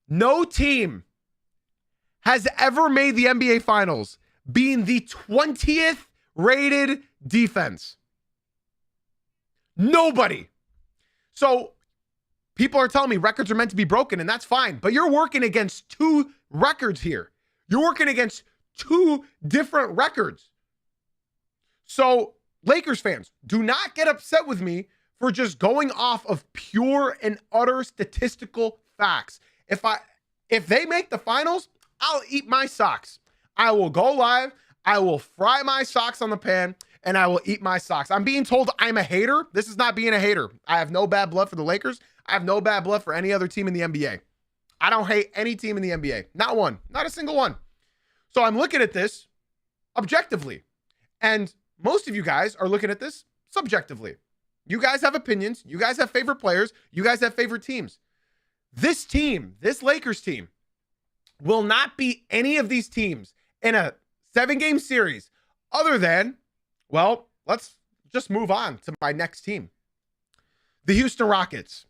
No team has ever made the NBA finals being the 20th rated defense. Nobody. So people are telling me records are meant to be broken, and that's fine. But you're working against 2 records here. You're working against 2 different records. So Lakers fans, do not get upset with me for just going off of pure and utter statistical facts. If they make the finals, I'll eat my socks. I will go live. I will fry my socks on the pan, and I will eat my socks. I'm being told I'm a hater. This is not being a hater. I have no bad blood for the Lakers. I have no bad blood for any other team in the NBA. I don't hate any team in the NBA. Not one. Not a single one. So I'm looking at this objectively. And most of you guys are looking at this subjectively. You guys have opinions. You guys have favorite players. You guys have favorite teams. This team, this Lakers team, will not beat any of these teams in a 7-game series other than, well, let's just move on to my next team. The Houston Rockets.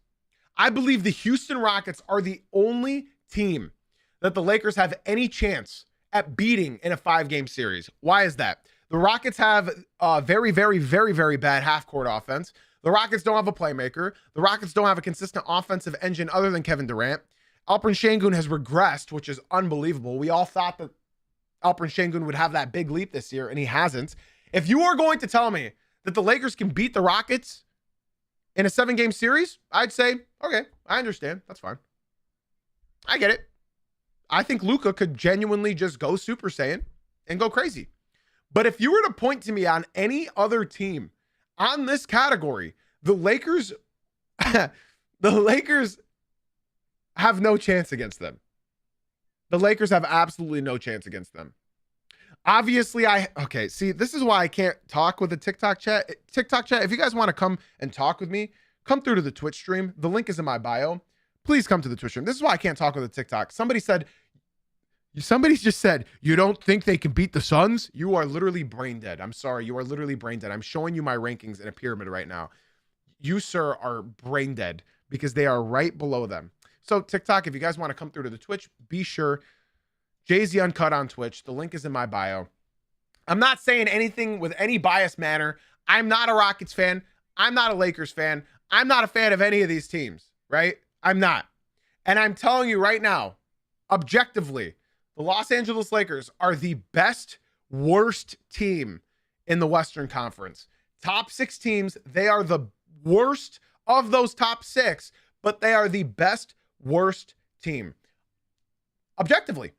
I believe the Houston Rockets are the only team that the Lakers have any chance at beating in a 5-game series. Why is that? The Rockets have a very, very, very, very bad half-court offense. The Rockets don't have a playmaker. The Rockets don't have a consistent offensive engine other than Kevin Durant. Alperen Sengun has regressed, which is unbelievable. We all thought that Alperen Sengun would have that big leap this year, and he hasn't. If you are going to tell me that the Lakers can beat the Rockets in a 7-game series, I'd say, okay, I understand. That's fine. I get it. I think Luka could genuinely just go Super Saiyan and go crazy. But if you were to point to me on any other team on this category, the Lakers, the Lakers have no chance against them. The Lakers have absolutely no chance against them. Obviously, okay, see, this is why I can't talk with the TikTok chat. TikTok chat, if you guys want to come and talk with me, come through to the Twitch stream. The link is in my bio. Please come to the Twitch stream. This is why I can't talk with the TikTok. Somebody just said, you don't think they can beat the Suns? You are literally brain dead. I'm sorry. You are literally brain dead. I'm showing you my rankings in a pyramid right now. You, sir, are brain dead because they are right below them. So TikTok, if you guys want to come through to the Twitch, be sure. Jay-Z Uncut on Twitch. The link is in my bio. I'm not saying anything with any biased manner. I'm not a Rockets fan. I'm not a Lakers fan. I'm not a fan of any of these teams, right? I'm not. And I'm telling you right now, objectively, the Los Angeles Lakers are the best, worst team in the Western Conference. Top 6 teams, they are the worst of those top 6, but they are the best, worst team. Objectively,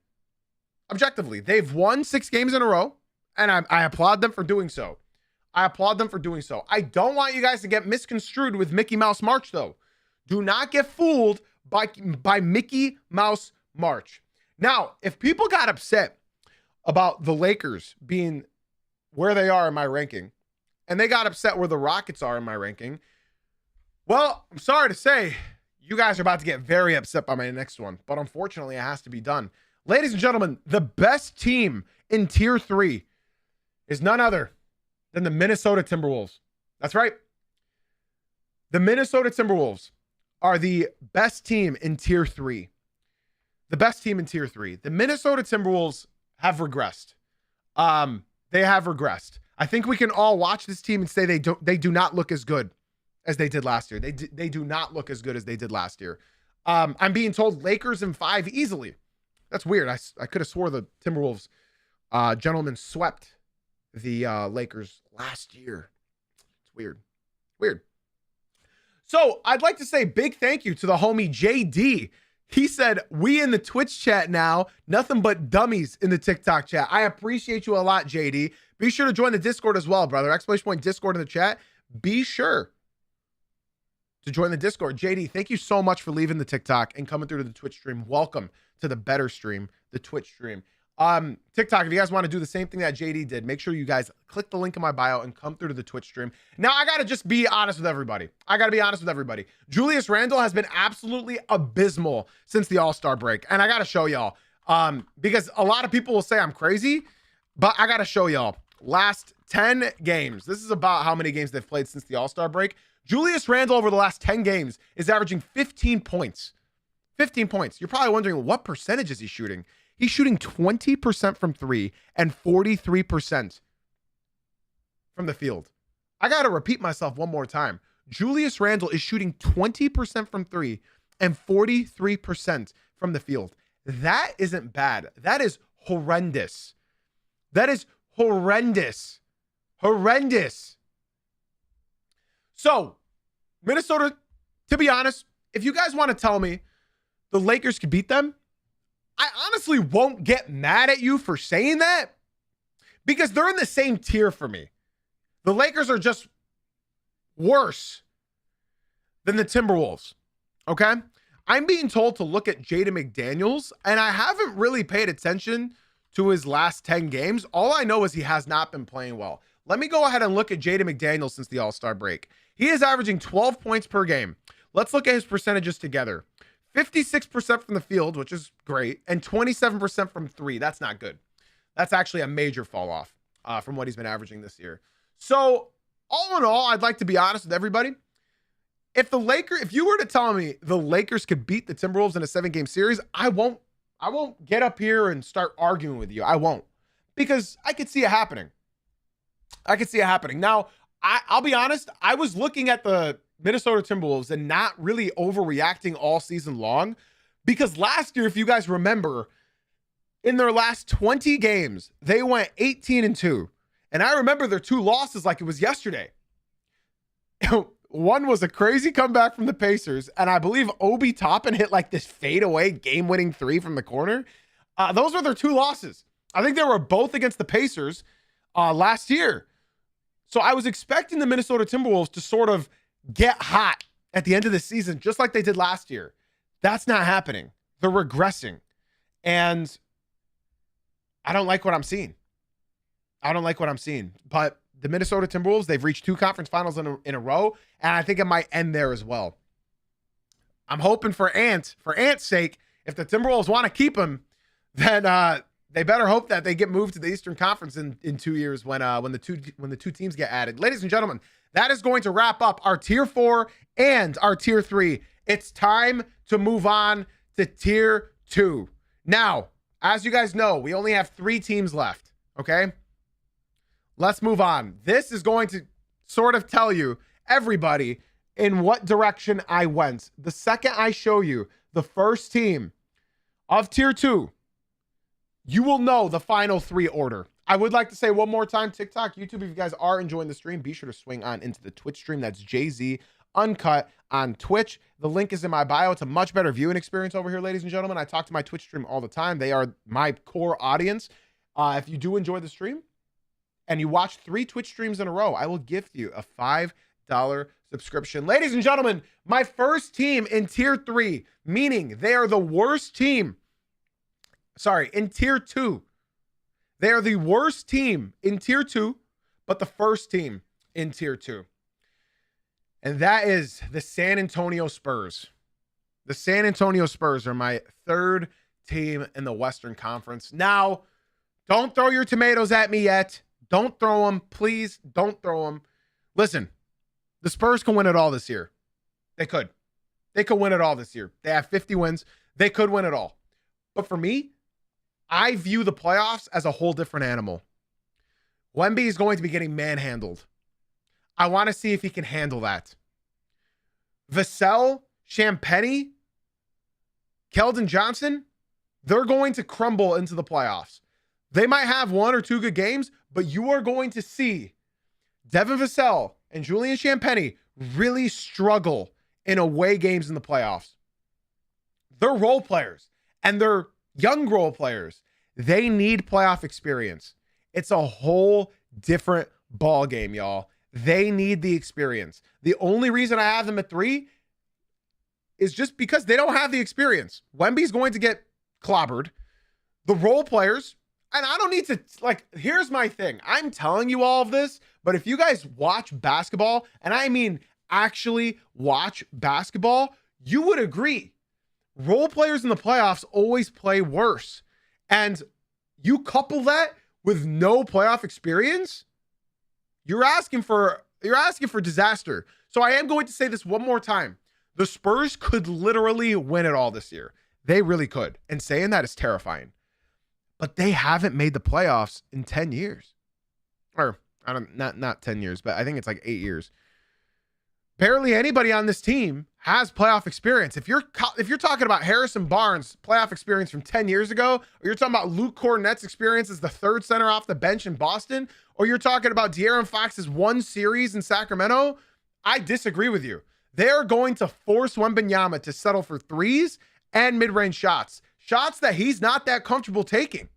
they've won 6 games in a row, and I applaud them for doing so. I don't want you guys to get misconstrued with Mickey Mouse March, though. Do not get fooled by Mickey Mouse March. Now, if people got upset about the Lakers being where they are in my ranking, and they got upset where the Rockets are in my ranking, well, I'm sorry to say, you guys are about to get very upset by my next one, but unfortunately, it has to be done. Ladies and gentlemen, the best team in Tier 3 is none other than the Minnesota Timberwolves. That's right. The Minnesota Timberwolves are the best team in Tier 3. The best team in Tier 3. The Minnesota Timberwolves have regressed. They have regressed. I think we can all watch this team and say they do not look as good as they did last year. They do not look as good as they did last year. I'm being told Lakers in 5 easily. That's weird. I could have swore the Timberwolves gentlemen swept the Lakers last year. It's weird. So I'd like to say big thank you to the homie JD. He said, we in the Twitch chat now, nothing but dummies in the TikTok chat. I appreciate you a lot, JD. Be sure to join the Discord as well, brother. ! Discord in the chat. Be sure to join the Discord. JD, thank you so much for leaving the TikTok and coming through to the Twitch stream. Welcome to the better stream, the Twitch stream. TikTok, if you guys want to do the same thing that JD did, make sure you guys click the link in my bio and come through to the Twitch stream. Now, I got to just be honest with everybody. Julius Randle has been absolutely abysmal since the All-Star break. And I got to show y'all, because a lot of people will say I'm crazy, but I got to show y'all. Last 10 games. This is about how many games they've played since the All-Star break. Julius Randle over the last 10 games is averaging 15 points. 15 points. You're probably wondering, what percentage is he shooting? He's shooting 20% from 3 and 43% from the field. I got to repeat myself one more time. Julius Randle is shooting 20% from 3 and 43% from the field. That isn't bad. That is horrendous. Horrendous. So, Minnesota, to be honest, if you guys want to tell me the Lakers could beat them, I honestly won't get mad at you for saying that, because they're in the same tier for me. The Lakers are just worse than the Timberwolves, okay? I'm being told to look at Jaden McDaniels, and I haven't really paid attention to his last 10 games. All I know is he has not been playing well. Let me go ahead and look at Jaden McDaniels since the All-Star break. He is averaging 12 points per game. Let's look at his percentages together. 56% from the field, which is great, and 27% from 3. That's not good. That's actually a major fall off from what he's been averaging this year. So, all in all, I'd like to be honest with everybody. If you were to tell me the Lakers could beat the Timberwolves in a 7-game series, I won't I won't get up here and start arguing with you. I won't, because I could see it happening. I could see it happening. Now, I'll be honest. I was looking at the Minnesota Timberwolves and not really overreacting all season long, because last year, if you guys remember, in their last 20 games, they went 18-2. And I remember their 2 losses like it was yesterday. One was a crazy comeback from the Pacers, and I believe Obi Toppin hit like this fadeaway game-winning 3 from the corner. Those were their 2 losses. I think they were both against the Pacers last year. So I was expecting the Minnesota Timberwolves to sort of get hot at the end of the season, just like they did last year. That's not happening. They're regressing. And I don't like what I'm seeing. But the Minnesota Timberwolves, they've reached 2 conference finals in a row, and I think it might end there as well. I'm hoping for Ant's sake, if the Timberwolves want to keep him, then they better hope that they get moved to the Eastern Conference in 2 years when the two teams get added. Ladies and gentlemen, that is going to wrap up our Tier 4 and our Tier 3. It's time to move on to Tier 2. Now, as you guys know, we only have 3 teams left, okay? Let's move on. This is going to sort of tell you, everybody, in what direction I went. The second I show you the first team of Tier 2, you will know the final 3 order. I would like to say one more time, TikTok, YouTube, if you guys are enjoying the stream, be sure to swing on into the Twitch stream. That's JZ Uncut on Twitch. The link is in my bio. It's a much better viewing experience over here, ladies and gentlemen. I talk to my Twitch stream all the time. They are my core audience. If you do enjoy the stream, and you watch 3 Twitch streams in a row, I will gift you a $5 subscription. Ladies and gentlemen, my first team in Tier 3, meaning they are the worst team. Sorry, in Tier 2. They are the worst team in Tier 2, but the first team in Tier 2. And that is the San Antonio Spurs. The San Antonio Spurs are my 3rd team in the Western Conference. Now, don't throw your tomatoes at me yet. Don't throw them. Please don't throw them. Listen, the Spurs can win it all this year. They could. They could win it all this year. They have 50 wins. They could win it all. But for me, I view the playoffs as a whole different animal. Wemby is going to be getting manhandled. I want to see if he can handle that. Vassell, Champagnie, Keldon Johnson, they're going to crumble into the playoffs. They might have 1 or 2 good games, but you are going to see Devin Vassell and Julian Champagnie really struggle in away games in the playoffs. They're role players, and they're young role players. They need playoff experience. It's a whole different ball game, y'all. They need the experience. The only reason I have them at 3 is just because they don't have the experience. Wemby's going to get clobbered. The role players, and I don't need to, like, here's my thing. I'm telling you all of this, but if you guys watch basketball, and I mean actually watch basketball, you would agree. Role players in the playoffs always play worse. And you couple that with no playoff experience, you're asking for disaster. So I am going to say this one more time. The Spurs could literally win it all this year. They really could. And saying that is terrifying. But they haven't made the playoffs in 10 years. Or I don't, not 10 years, but I think it's like 8 years. Barely anybody on this team has playoff experience. If you're talking about Harrison Barnes' playoff experience from 10 years ago, or you're talking about Luke Cornett's experience as the 3rd center off the bench in Boston, or you're talking about De'Aaron Fox's 1 series in Sacramento, I disagree with you. They're going to force Wembanyama to settle for 3s and mid-range shots. Shots that he's not that comfortable taking.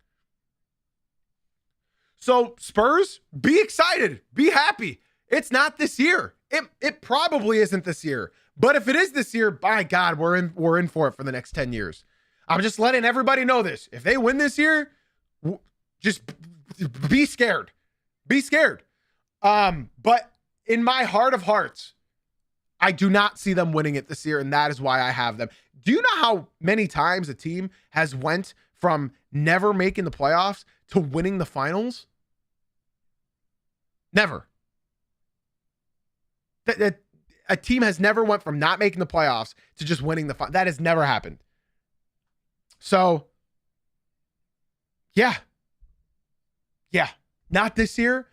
So Spurs, be excited. Be happy. It's not this year. It probably isn't this year. But if it is this year, by God, we're in for it for the next 10 years. I'm just letting everybody know this. If they win this year, just be scared. Be scared. But in my heart of hearts, I do not see them winning it this year, and that is why I have them. Do you know how many times a team has went from never making the playoffs to winning the finals? Never. A team has never went from not making the playoffs to just winning the finals. That has never happened. So Yeah. Yeah. Not this year.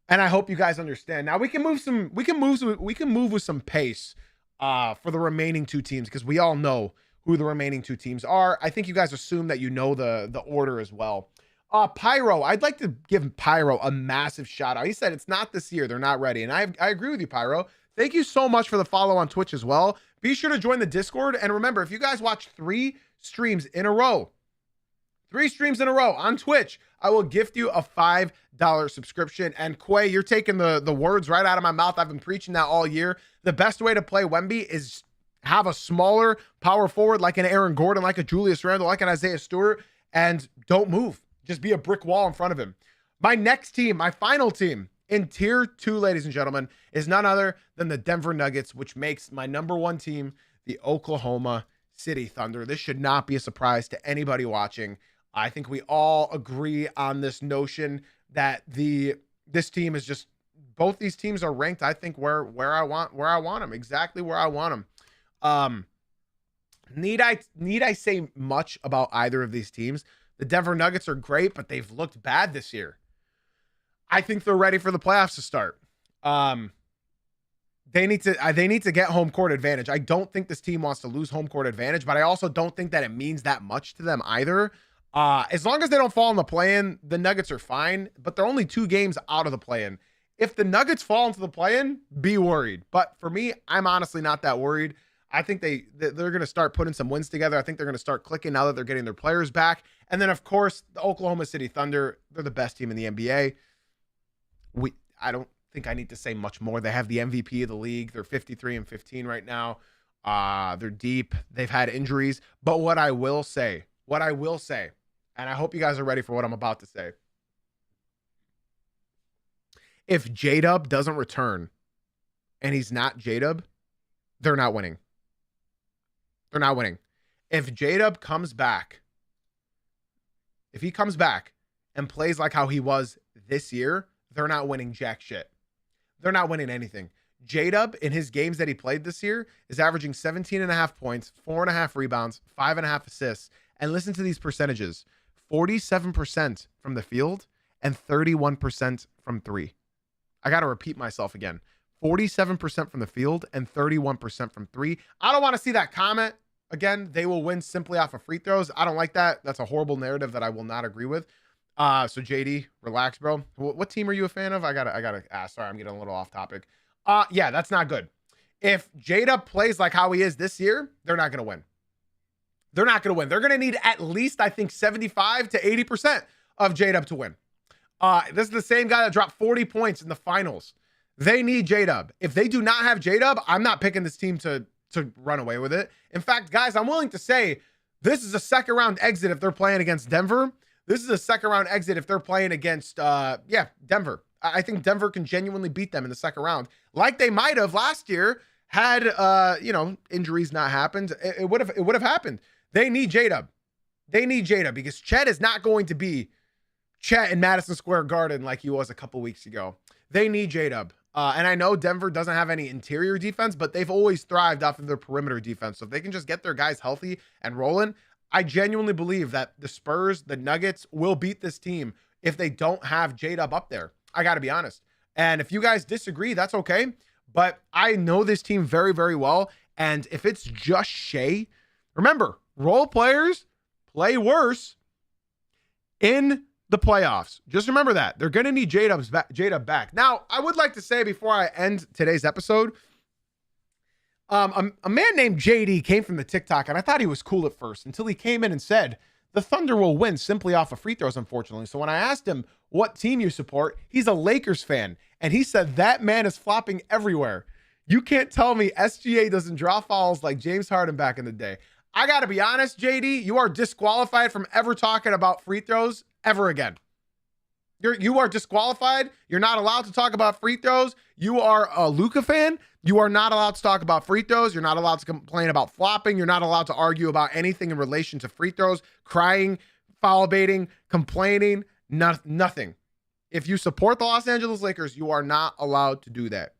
And I hope you guys understand. Now we can move with some pace for the remaining two teams, because we all know who the remaining two teams are. I think you guys assume that you know the order as well. Pyro, I'd like to give Pyro a massive shout out. He said it's not this year, they're not ready. And I agree with you, Pyro. Thank you so much for the follow on Twitch as well. Be sure to join the Discord. And remember, if you guys watch 3 streams in a row on Twitch, I will gift you a $5 subscription. And Quay, you're taking the words right out of my mouth. I've been preaching that all year. The best way to play Wemby is have a smaller power forward like an Aaron Gordon, like a Julius Randle, like an Isaiah Stewart, and don't move. Just be a brick wall in front of him. My next team, my final team in tier 2, ladies and gentlemen, is none other than the Denver Nuggets, which makes my number 1 team the Oklahoma City Thunder. This should not be a surprise to anybody watching. I think we all agree on this notion that this team is just, both these teams are ranked, I think, where I want them, exactly where I want them. Need I say much about either of these teams? The Denver Nuggets are great, but they've looked bad this year. I think they're ready for the playoffs to start. They need to get home court advantage. I don't think this team wants to lose home court advantage, but I also don't think that it means that much to them either. As long as they don't fall in the play-in, the Nuggets are fine, but they're only 2 games out of the play-in. If the Nuggets fall into the play-in, be worried. But for me, I'm honestly not that worried. I think they're going to start putting some wins together. I think they're going to start clicking now that they're getting their players back. And then, of course, the Oklahoma City Thunder, they're the best team in the NBA. I don't think I need to say much more. They have the MVP of the league. They're 53-15 right now. They're deep. They've had injuries. But what I will say, and I hope you guys are ready for what I'm about to say. If J-Dub doesn't return and he's not J-Dub, they're not winning. They're not winning. If J-Dub comes back, if he comes back and plays like how he was this year, they're not winning jack shit. They're not winning anything. J-Dub, in his games that he played this year, is averaging 17.5 points, 4.5 rebounds, 5.5 assists. And listen to these percentages. 47% from the field and 31% from 3. I got to repeat myself again. 47% from the field and 31% from 3. I don't want to see that comment again. They will win simply off of free throws. I don't like that. That's a horrible narrative that I will not agree with. So JD, relax, bro. What team are you a fan of? I gotta ask. Sorry, I'm getting a little off topic. Yeah, that's not good. If J-Dub plays like how he is this year, they're not gonna win. They're not gonna win. They're gonna need at least, I think, 75 to 80% of J-Dub to win. This is the same guy that dropped 40 points in the finals. They need J-Dub. If they do not have J-Dub, I'm not picking this team to run away with it. In fact, guys, I'm willing to say this is a second round exit if they're playing against Denver. This is a second round exit if they're playing against, Denver. I think Denver can genuinely beat them in the second round, like they might have last year had, injuries not happened. It would have happened. They need J-Dub. They need J-Dub because Chet is not going to be Chet in Madison Square Garden like he was a couple weeks ago. They need J-Dub. And I know Denver doesn't have any interior defense, but they've always thrived off of their perimeter defense. So if they can just get their guys healthy and rolling, I genuinely believe that the Spurs, the Nuggets will beat this team if they don't have J-Dub up there. I got to be honest. And if you guys disagree, that's okay. But I know this team very, very well. And if it's just Shea, remember, role players play worse in the playoffs. Just remember that. They're going to need J-Dub back. Now, I would like to say before I end today's episode, a man named JD came from the TikTok, and I thought he was cool at first until he came in and said, the Thunder will win simply off of free throws, unfortunately. So when I asked him what team you support, he's a Lakers fan. And he said, that man is flopping everywhere. You can't tell me SGA doesn't draw fouls like James Harden back in the day. I got to be honest, JD, you are disqualified from ever talking about free throws ever again. You are disqualified. You're not allowed to talk about free throws. You are a Luka fan. You are not allowed to talk about free throws. You're not allowed to complain about flopping. You're not allowed to argue about anything in relation to free throws, crying, foul baiting, complaining, nothing. If you support the Los Angeles Lakers, you are not allowed to do that.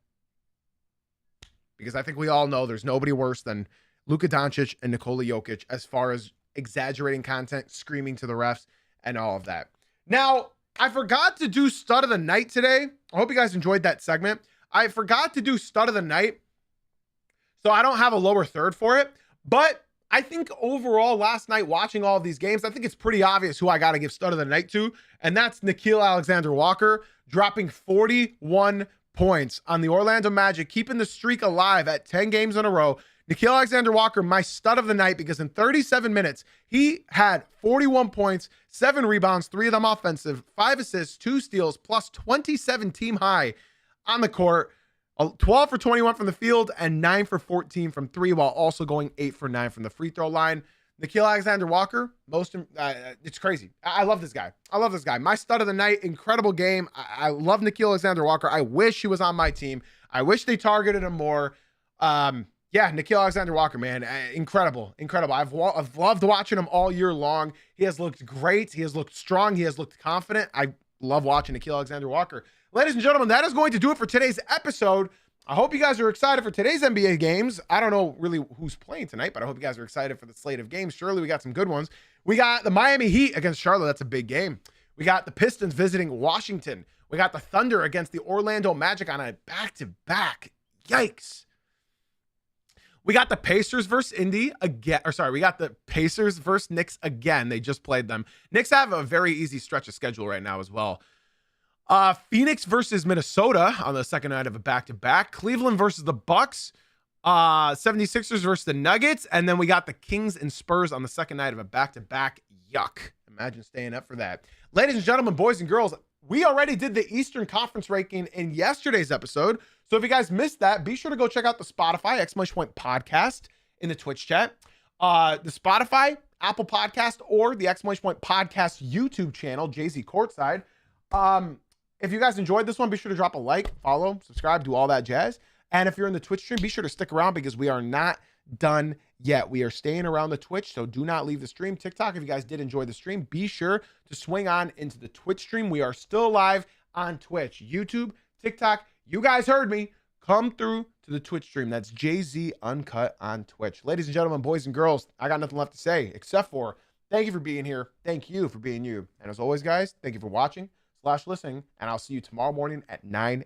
Because I think we all know there's nobody worse than Luka Doncic and Nikola Jokic as far as exaggerating content, screaming to the refs, and all of that. Now, I forgot to do stud of the night today. I hope you guys enjoyed that segment. I forgot to do stud of the night, so I don't have a lower third for it. But I think overall, last night watching all of these games, I think it's pretty obvious who I got to give stud of the night to, and that's Nickeil Alexander-Walker, dropping 41 points on the Orlando Magic, keeping the streak alive at 10 games in a row. Nickeil Alexander-Walker, my stud of the night, because in 37 minutes, he had 41 points, 7 rebounds, 3 of them offensive, 5 assists, 2 steals, plus 27 team high on the court, 12 for 21 from the field, and 9 for 14 from 3, while also going 8 for 9 from the free throw line. Nickeil Alexander-Walker, it's crazy. I love this guy. I love this guy. My stud of the night, incredible game. I love Nickeil Alexander-Walker. I wish he was on my team. I wish they targeted him more. Yeah, Nickeil Alexander-Walker, man, incredible. I've loved watching him all year long. He has looked great. He has looked strong. He has looked confident. I love watching Nickeil Alexander-Walker. Ladies and gentlemen, that is going to do it for today's episode. I hope you guys are excited for today's NBA games. I don't know really who's playing tonight, but I hope you guys are excited for the slate of games. Surely we got some good ones. We got the Miami Heat against Charlotte. That's a big game. We got the Pistons visiting Washington. We got the Thunder against the Orlando Magic on a back-to-back. Yikes. We got the Pacers versus Indy again. We got the Pacers versus Knicks again. They just played them. Knicks have a very easy stretch of schedule right now as well. Phoenix versus Minnesota on the second night of a back-to-back. Cleveland versus the Bucks. 76ers versus the Nuggets. And then we got the Kings and Spurs on the second night of a back-to-back. Yuck. Imagine staying up for that. Ladies and gentlemen, boys and girls, we already did the Eastern Conference ranking in yesterday's episode. So if you guys missed that, be sure to go check out the Spotify Exclamation Point podcast in the Twitch chat. The Spotify, Apple Podcast, or the Exclamation Point podcast YouTube channel, Jay-Z Courtside. If you guys enjoyed this one, be sure to drop a like, follow, subscribe, do all that jazz. And if you're in the Twitch stream, be sure to stick around because we are not done yet. We are staying around the Twitch, so do not leave the stream. TikTok, if you guys did enjoy the stream, be sure to swing on into the Twitch stream. We are still live on Twitch, YouTube, TikTok. You guys heard me. Come through to the Twitch stream. That's Jay-Z Uncut on Twitch. Ladies and gentlemen, boys and girls, I got nothing left to say except for thank you for being here. Thank you for being you. And as always, guys, thank you for watching /listening, and I'll see you tomorrow morning at 9